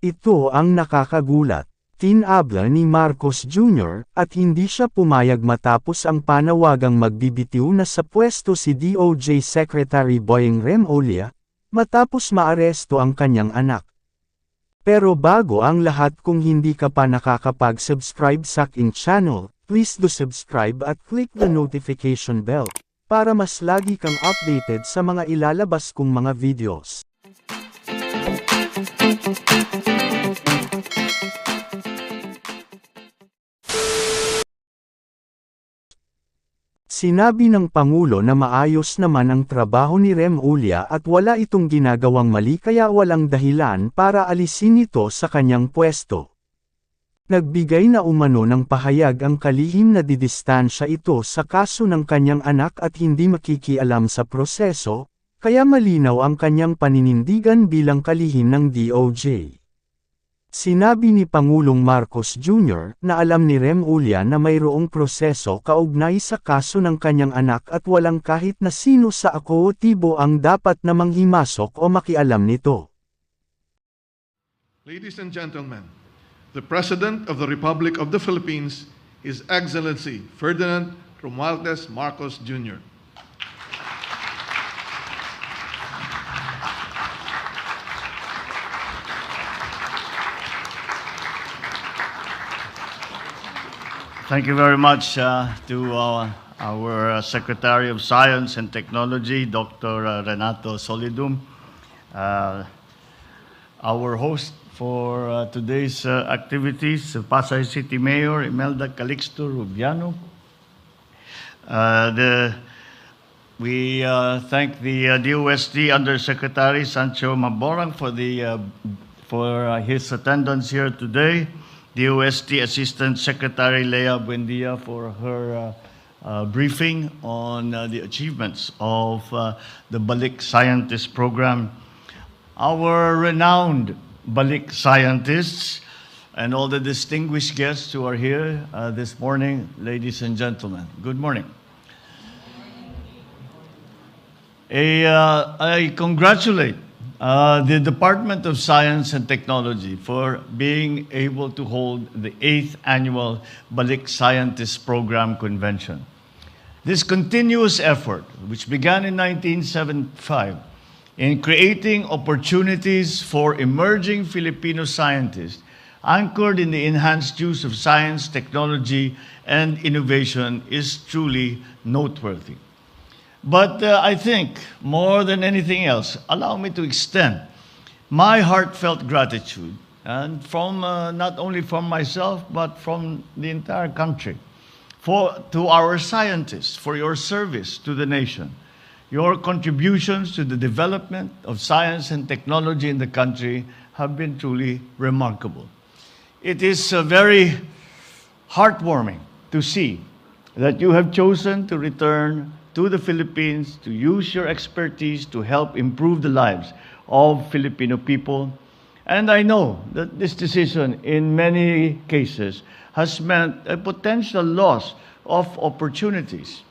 Ito ang nakakagulat. Tinabla ni Marcos Jr. at hindi siya pumayag matapos ang panawagang magbibitiw na sa pwesto si DOJ Secretary Boying Remulla, matapos maaresto ang kanyang anak. Pero bago ang lahat, kung hindi ka pa nakakapag-subscribe sa aking channel, please do subscribe at click the notification bell, para mas lagi kang updated sa mga ilalabas kong mga videos. Sinabi ng Pangulo na maayos naman ang trabaho ni Remulla at wala itong ginagawang mali, kaya walang dahilan para alisin ito sa kanyang pwesto. Nagbigay na umano ng pahayag ang kalihim na didistansya ito sa kaso ng kanyang anak at hindi makikialam sa proseso, kaya malinaw ang kanyang paninindigan bilang kalihim ng DOJ. Sinabi ni Pangulong Marcos Jr. na alam ni Remulla na mayroong proseso kaugnay sa kaso ng kanyang anak at walang kahit na sino sa akotibo ang dapat na manghimasok o makialam nito. Ladies and gentlemen, the President of the Republic of the Philippines is Excellency Ferdinand Romualdez Marcos Jr. Thank you very much to our Secretary of Science and Technology, Dr. Renato Solidum, our host for today's activities, Pasay City Mayor Imelda Calixto Rubiano. We thank the DOST Undersecretary Sancho Maborang for his attendance here today. DOST Assistant Secretary Lea Buendia for her briefing on the achievements of the Balik Scientist Program. Our renowned Balik scientists and all the distinguished guests who are here this morning, ladies and gentlemen, good morning. I congratulate the Department of Science and Technology for being able to hold the 8th Annual Balik Scientist Program Convention. This continuous effort, which began in 1975, in creating opportunities for emerging Filipino scientists, anchored in the enhanced use of science, technology, and innovation, is truly noteworthy. But I think, more than anything else, allow me to extend my heartfelt gratitude, and from not only from myself, but from the entire country, to our scientists for your service to the nation. Your contributions to the development of science and technology in the country have been truly remarkable. It is very heartwarming to see that you have chosen to return to the Philippines, to use your expertise to help improve the lives of Filipino people. And I know that this decision, in many cases, has meant a potential loss of opportunities.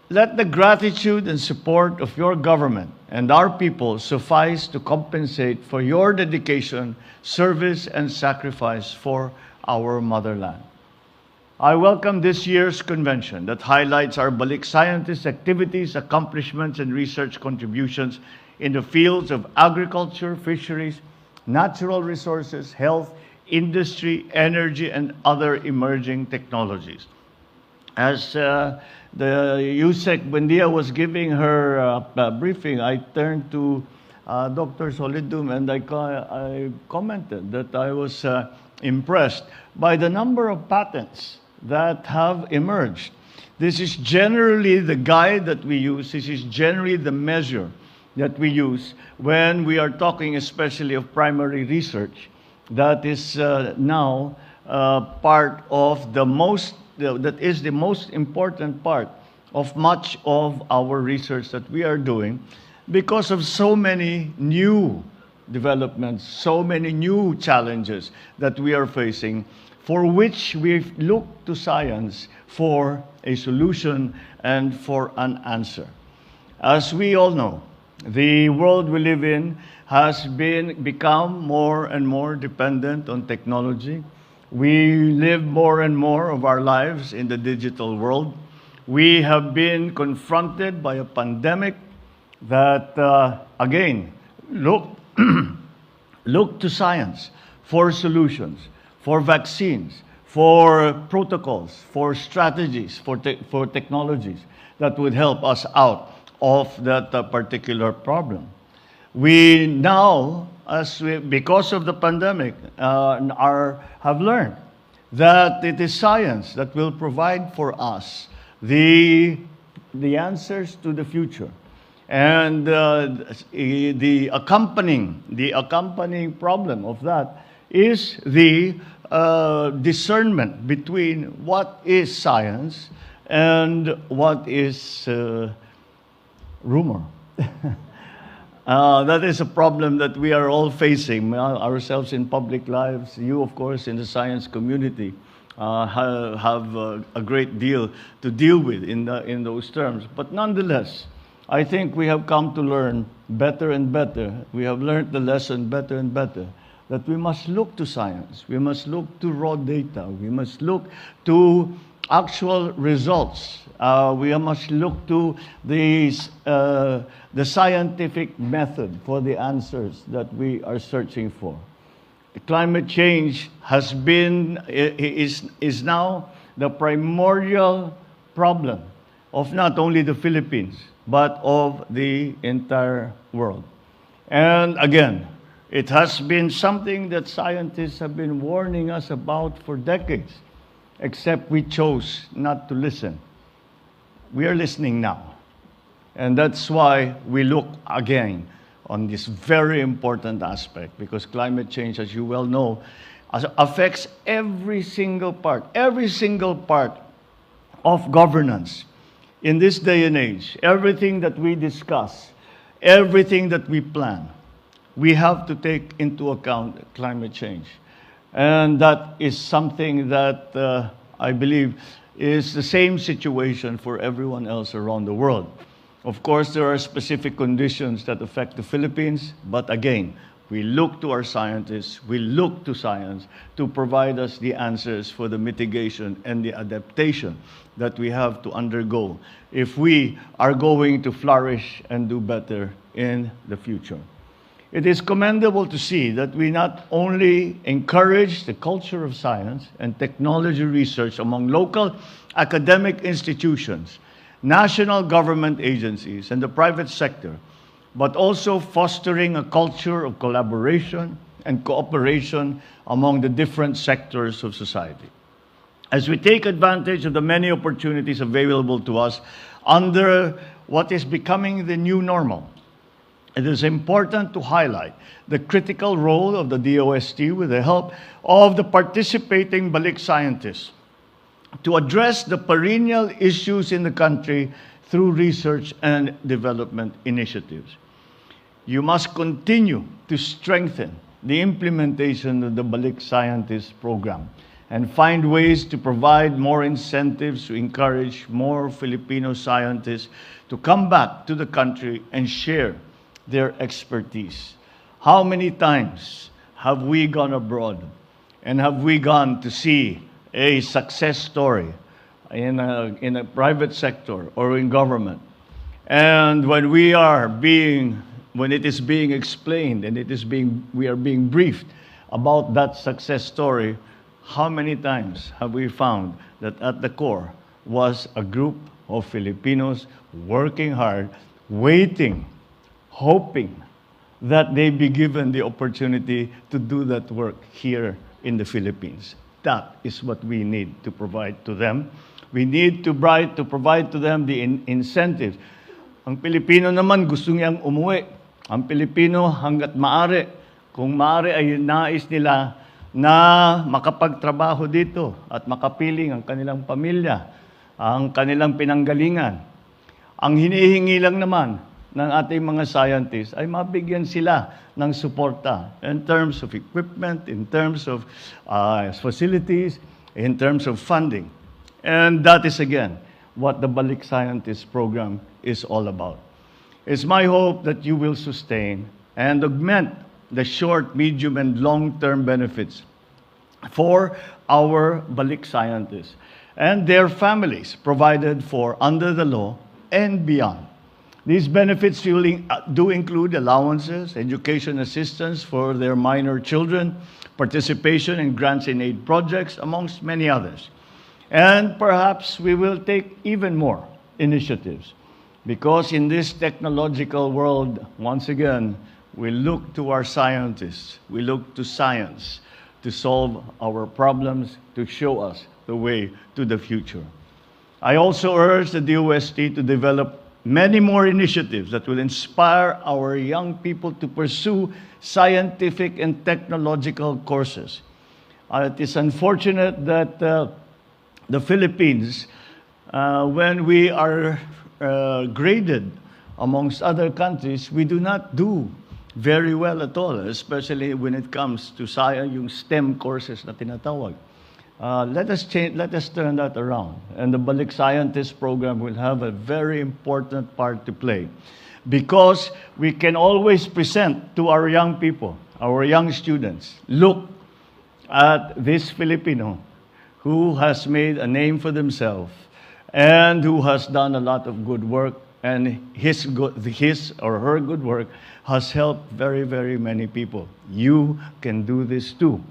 Let the gratitude and support of your government and our people suffice to compensate for your dedication, service, and sacrifice for our motherland. I welcome this year's convention that highlights our Balik scientists' activities, accomplishments, and research contributions in the fields of agriculture, fisheries, natural resources, health, industry, energy, and other emerging technologies. As the USEC Buendia was giving her briefing, I turned to Dr. Solidum and I commented that I was impressed by the number of patents that have emerged. This is generally the guide that we use. This is generally the measure that we use when we are talking especially of primary research. That is now part of the most important part of much of our research that we are doing, because of so many new developments, so many new challenges that we are facing, for which we look to science for a solution and for an answer. As we all know, The world we live in has become more and more dependent on technology. We live more and more of our lives in the digital world. We have been confronted by a pandemic that, again, look to science for solutions, for vaccines, for protocols, for strategies, for technologies that would help us out of that particular problem. We now, because of the pandemic, have learned that it is science that will provide for us the answers to the future. And the accompanying problem of that is the discernment between what is science and what is rumor. That is a problem that we are all facing, ourselves in public lives. You, of course, in the science community, have a great deal to deal with in those terms. But nonetheless, I think we have come to learn better and better. We have learned the lesson better and better, that we must look to science. We must look to raw data. We must look to actual results. We must look to the scientific method for the answers that we are searching for. The climate change is now the primordial problem of not only the Philippines, but of the entire world. And again, it has been something that scientists have been warning us about for decades, except we chose not to listen. We are listening now. And that's why we look again on this very important aspect, because climate change, as you well know, affects every single part of governance. In this day and age, everything that we discuss, everything that we plan, we have to take into account climate change. And that is something that I believe is the same situation for everyone else around the world. Of course, there are specific conditions that affect the Philippines, but again, we look to our scientists, we look to science to provide us the answers for the mitigation and the adaptation that we have to undergo if we are going to flourish and do better in the future. It is commendable to see that we not only encourage the culture of science and technology research among local academic institutions, national government agencies, and the private sector, but also fostering a culture of collaboration and cooperation among the different sectors of society. As we take advantage of the many opportunities available to us under what is becoming the new normal, it is important to highlight the critical role of the DOST with the help of the participating Balik scientists to address the perennial issues in the country through research and development initiatives. You must continue to strengthen the implementation of the Balik Scientist Program and find ways to provide more incentives to encourage more Filipino scientists to come back to the country and share their expertise. How many times have we gone abroad and have we gone to see a success story in a private sector or in government? And when it is being explained and we are being briefed about that success story, how many times have we found that at the core was a group of Filipinos working hard, waiting, hoping that they be given the opportunity to do that work here in the Philippines? That is what we need to provide to them. We need to provide to them the incentives. Ang Pilipino naman gusto niyang umuwi. Ang Pilipino hanggat maaari, kung maaari ay nais nila na makapagtrabaho dito at makapiling ang kanilang pamilya, ang kanilang pinanggalingan. Ang hinihingi lang naman ng ating mga scientists ay mabigyan sila ng suporta in terms of equipment, in terms of facilities, in terms of funding. And that is again what the Balik Scientist Program is all about. It's my hope that you will sustain and augment the short, medium, and long-term benefits for our balik scientists and their families provided for under the law and beyond. These benefits do include allowances, education assistance for their minor children, participation in grants and aid projects, amongst many others. And perhaps we will take even more initiatives, because in this technological world, once again, we look to our scientists, we look to science to solve our problems, to show us the way to the future. I also urge the DOST to develop many more initiatives that will inspire our young people to pursue scientific and technological courses. It is unfortunate that the Philippines, when we are graded amongst other countries, we do not do very well at all, especially when it comes to science, yung STEM courses na tinatawag. Let us turn that around. And the Balik Scientist program will have a very important part to play, because we can always present to our young people, our young students, look at this Filipino who has made a name for themselves and who has done a lot of good work, and his or her good work has helped very, very many people. You can do this too.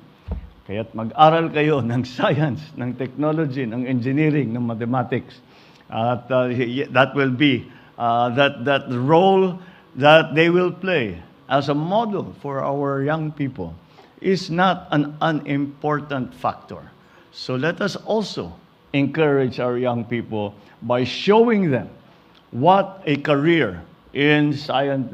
Kaya't mag-aral kayo ng science, ng technology, ng engineering, ng mathematics. At that will be that role that they will play as a model for our young people is not an unimportant factor. So let us also encourage our young people by showing them what a career in science,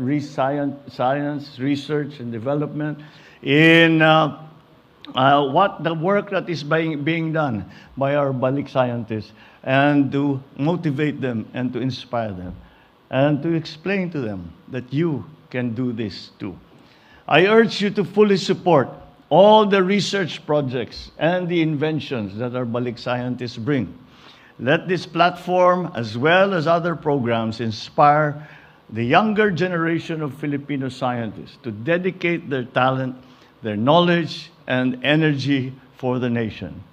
research and development, in what the work that is being done by our Balik scientists, and to motivate them and to inspire them and to explain to them that you can do this too. I urge you to fully support all the research projects and the inventions that our Balik scientists bring. Let this platform, as well as other programs, inspire the younger generation of Filipino scientists to dedicate their talent, their knowledge, and energy for the nation.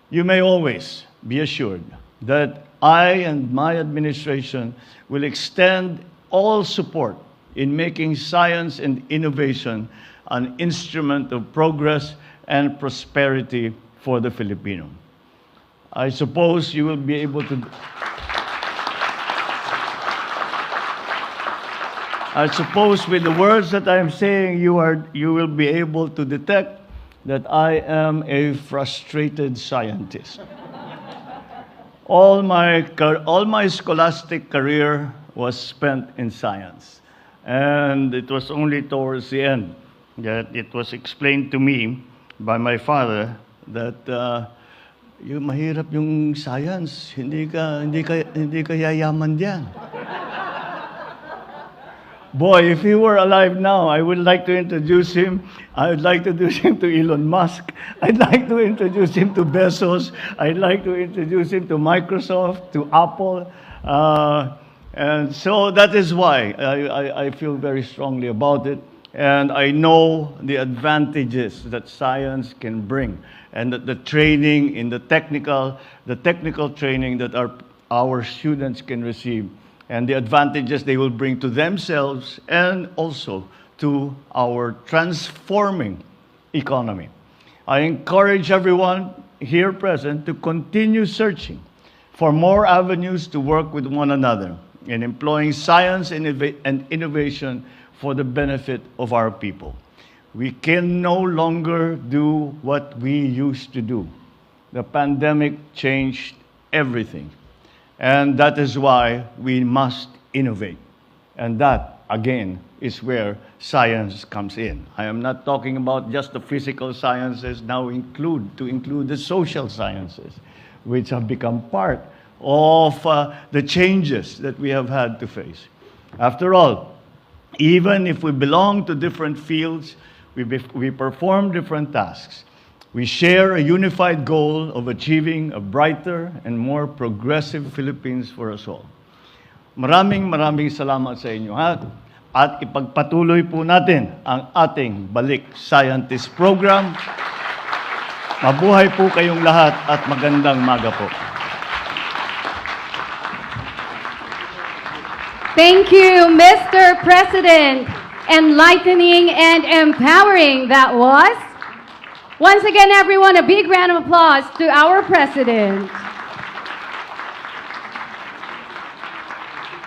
You may always be assured that I and my administration will extend all support in making science and innovation an instrument of progress and prosperity for the Filipino. I suppose you will be able to... I suppose with the words that I am saying, you will be able to detect that I am a frustrated scientist. All my scholastic career was spent in science, and it was only towards the end that it was explained to me by my father that yung mahirap yung science, hindi ka yayaman diyan. Boy, if he were alive now, I would like to introduce him. I would like to introduce him to Elon Musk. I'd like to introduce him to Bezos. I'd like to introduce him to Microsoft, to Apple. And so that is why I feel very strongly about it. And I know the advantages that science can bring, and that the training in the technical training that our students can receive, and the advantages they will bring to themselves and also to our transforming economy. I encourage everyone here present to continue searching for more avenues to work with one another in employing science and innovation for the benefit of our people. We can no longer do what we used to do. The pandemic changed everything. And that is why we must innovate. And that, again, is where science comes in. I am not talking about just the physical sciences, now include the social sciences, which have become part of the changes that we have had to face. After all, even if we belong to different fields, we perform different tasks, we share a unified goal of achieving a brighter and more progressive Philippines for us all. Maraming salamat sa inyo. At ipagpatuloy po natin ang ating Balik Scientist Program. Mabuhay po kayong lahat at magandang maga po. Thank you, Mr. President. Enlightening and empowering that was. Once again, everyone, a big round of applause to our President.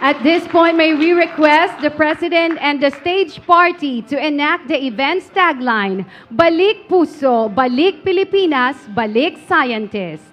At this point, may we request the President and the stage party to enact the event's tagline, Balik Puso, Balik Pilipinas, Balik Scientist.